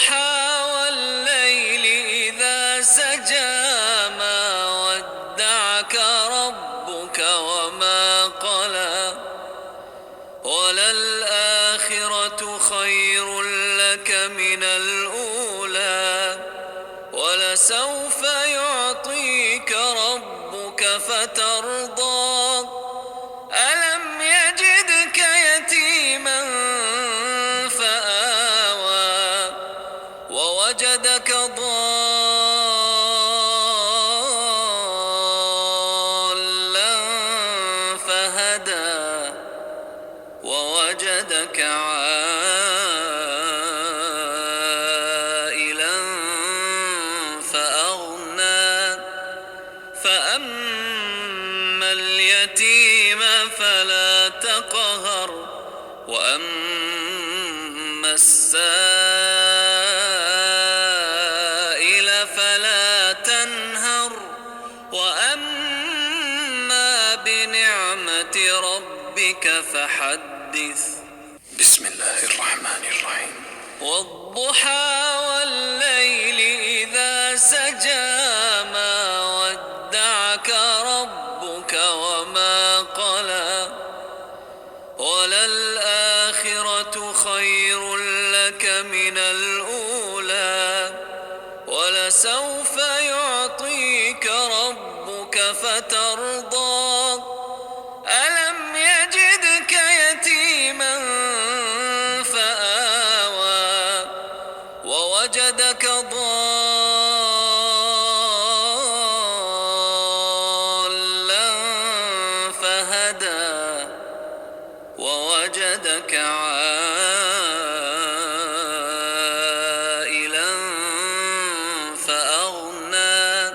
والضحى والليل إذا سجى ما ودعك ربك وما قلى وللآخرة خير لك من الأولى ولسوف يعطيك ربك فترضى ألم يجدك يتيما فآوى ووجدك ضالا فهدى ووجدك عائلا فأغنى فأما اليتيم فلا تقهر وأما السائل فلا تنهر وأما بنعمة ربك فحدث. بسم الله الرحمن الرحيم. والضحى والليل إذا سجى ما ودعك ربك وما قلى وللآخرة خير لك من الأولى ولسوف يعطيك ربك فترضى ألم يجدك يتيما فآوى ووجدك ضالا فهدى ووجدك عائلا فأغنى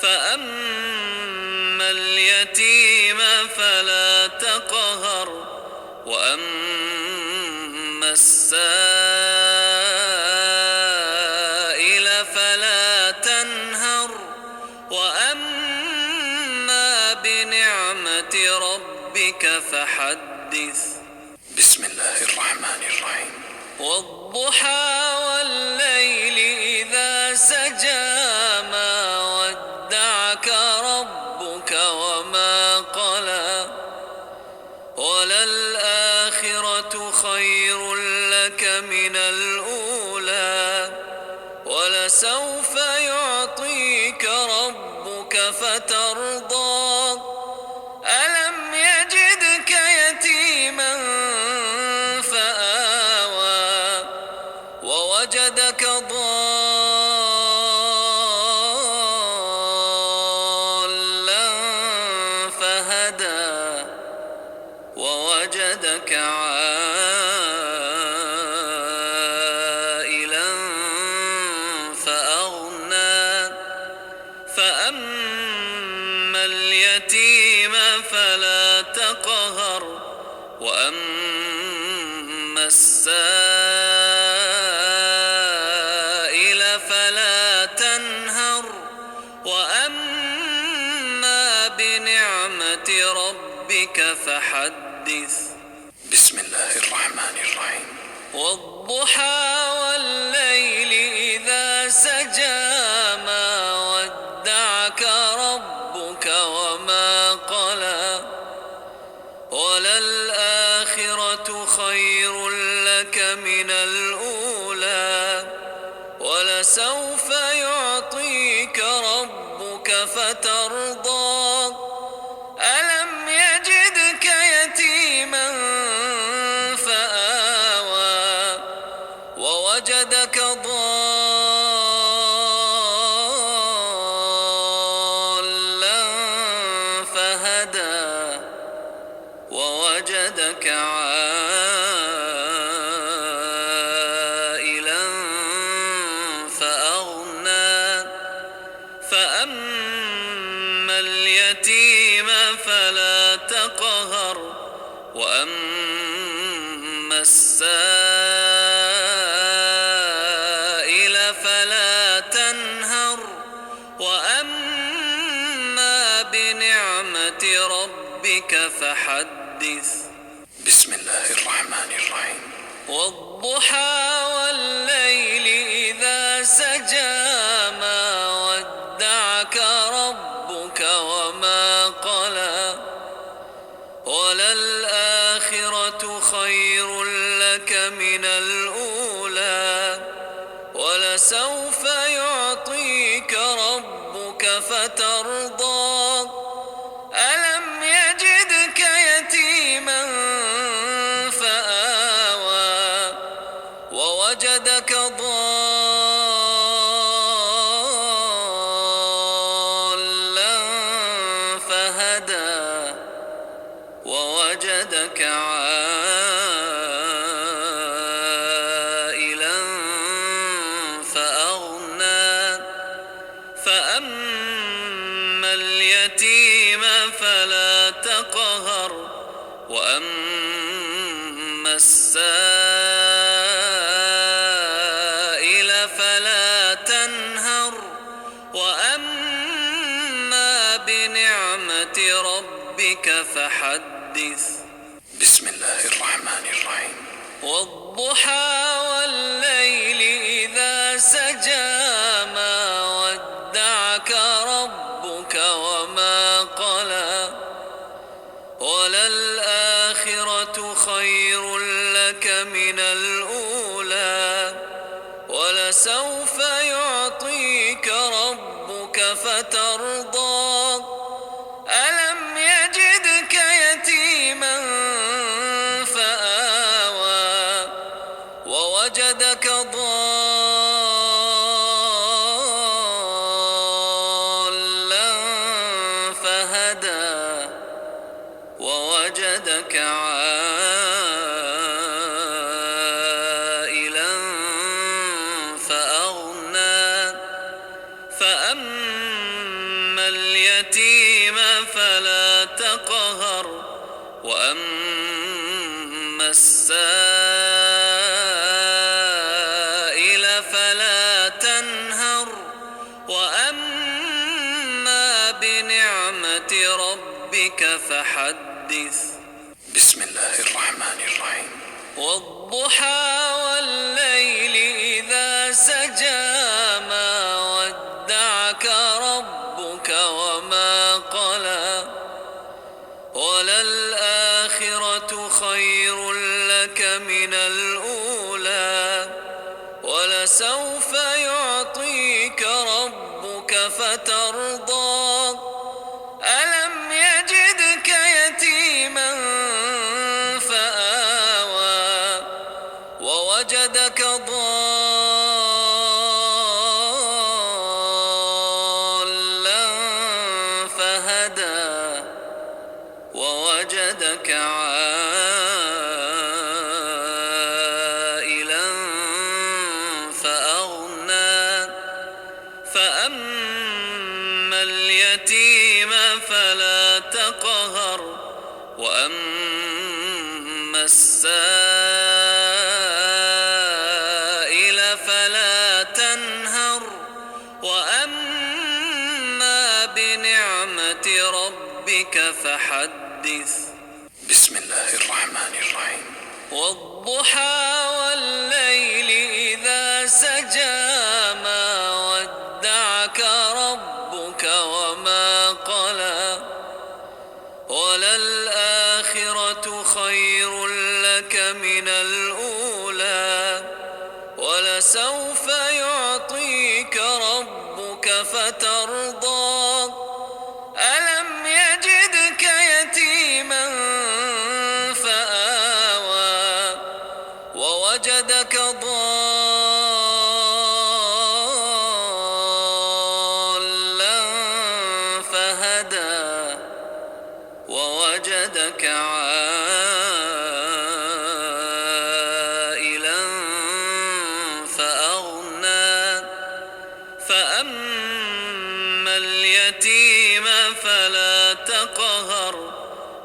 فأما اليتيم فلا تقهر وأما السائل فلا تنهر وأما بنعمة ربك فحدث. بسم الله الرحمن الرحيم. والضحى والليل إذا سجى ما ودعك ربك وما قلى وللآخرة خير لك من الأولى ولسوف يعطيك ربك فترضى ألم يجدك يتيما فآوى ووجدك ضالا فهدى ووجدك عائلا فأغنى فأما اليتيم فلا تقهر وأما السائل فلا تنهر وأما بنعمة ربك فحدث. بسم الله الرحمن الرحيم. والضحى والليل إذا سجى ما ودعك ربك وما قلى وللآخرة خير لك من الأولى ولسوف يعطيك ربك فترضى ألم يجدك يتيما فآوى ووجدك ضالا فهدى ووجدك عائلا فأغنى فأما اليتيم فلا تقهر وأما السائل فلا تنهر وأما بنعمة ربك فحدث. بسم الله الرحمن الرحيم. والضحى والليل خير لك من الأولى ولسوف يعطيك ربك فترضى ألم يجدك يتيما فآوى ووجدك ضالا فهدى ووجدك عائلا فأغنى فأما اليتيم فلا تقهر وأما السائل فلا تنهر وأما بنعمة ربك فحدث. بسم الله الرحمن الرحيم. والضحى والليل إذا سجى ما ودعك ربك وما قلى وللآخرة خير لك من الأولى ولسوف يعطيك ربك فترضى ألم يجدك يتيما فآوى ووجدك ضالا فهدى ووجدك عائلا فأغنى فأما اليتيم فلا تقهر وأما السائل فلا تنهر وأما بنعمة ربك فحدث. بسم الله الرحمن الرحيم. والضحى والليل إذا سجى ما ودعك ربك وما قلى وللآخرة خير لك من الأولى ولسوف يعطيك ربك فترضى ألم يجدك يتيما فآوى ووجدك ضالا فهدى ووجدك عائلا فأغنى فأما اليتيم فلا تقهر وأما السائل فلا تنهر وأما بنعمة ربك فحدث. بسم الله الرحمن الرحيم. والضحى والليل إذا سجى ما ودعك ربك وما قلى وللآخرة خير لك من الأولى ولسوف يعطيك ربك فترضى ألم يجدك يتيما فآوى ووجدك ضالا فهدى ووجدك عائلا فأغنى فأما اليتيم فلا تقهر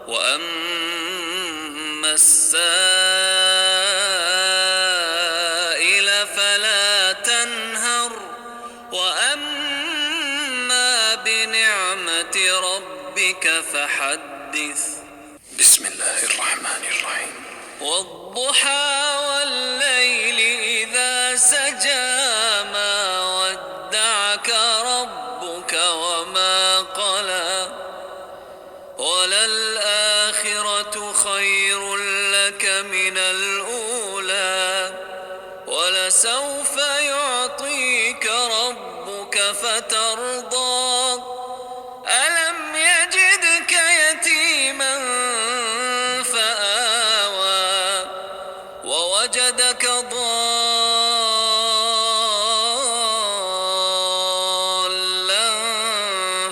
وأما السائل فلا تنهر وأما بنعمة ربك فحدث. بسم الله الرحمن الرحيم. والضحى والليل إذا سجى ما ودعك ربك وما قلى وللآخرة خير لك من الأولى ولسوف يعطيك ربك فترضى ألم يجدك يتيما فآوى ووجدك ضالا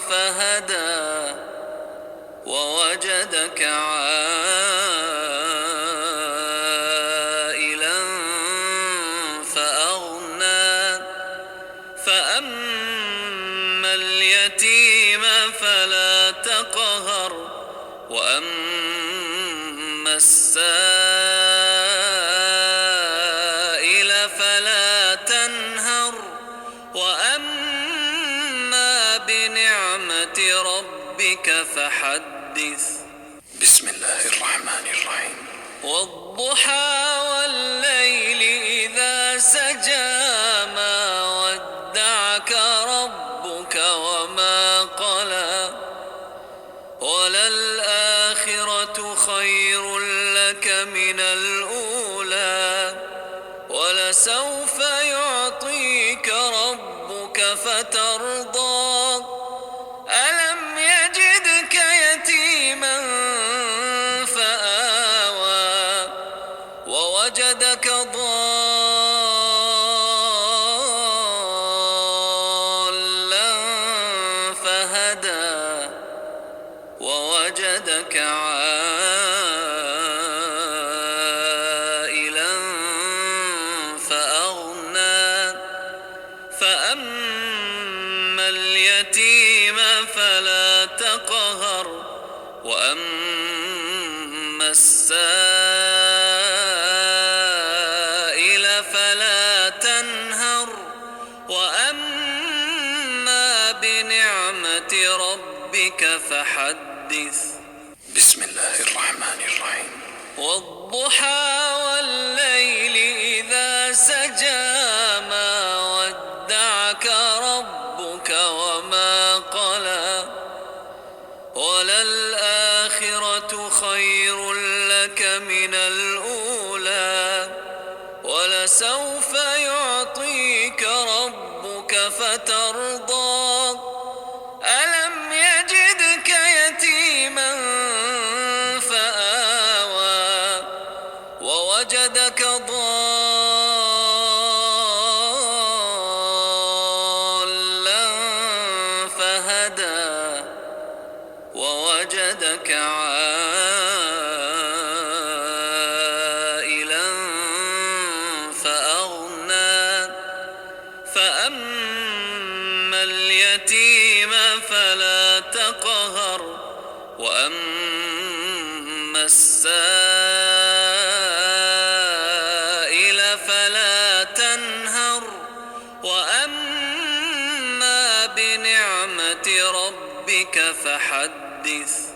فهدى ووجدك عائلا فأغنى فأما اليتيم فلا تقهر وأما السائل فلا تنهر وأما بنعمة ربك فحدث. بسم الله الرحمن الرحيم. والضحى والليل إذا سجى ما ودعك ربك وما قلى وللآخرة خير لك من الأولى ولسوف يعطيك ربك فترضى ألم يجدك يتيما فآوى ووجدك ضالا فهدى ووجدك عائلا فأغنى فأما اليتيم فلا تقهر وأما السائل فلا تنهر وأما بنعمة ربك فحدث. بسم الله الرحمن الرحيم. والضحى والليل إذا سجى ما ودعك ربك وما قلى وللآخرة خير لك من الأولى ولسوف يعطيك ربك فترضى ألم يجدك يتيما فآوى ووجدك ضالا فهدى ووجدك عائلا فأغنى فأما اليتيم فلا تقهر وأما السائل فلا تنهر وأما بنعمة ربك فحدث.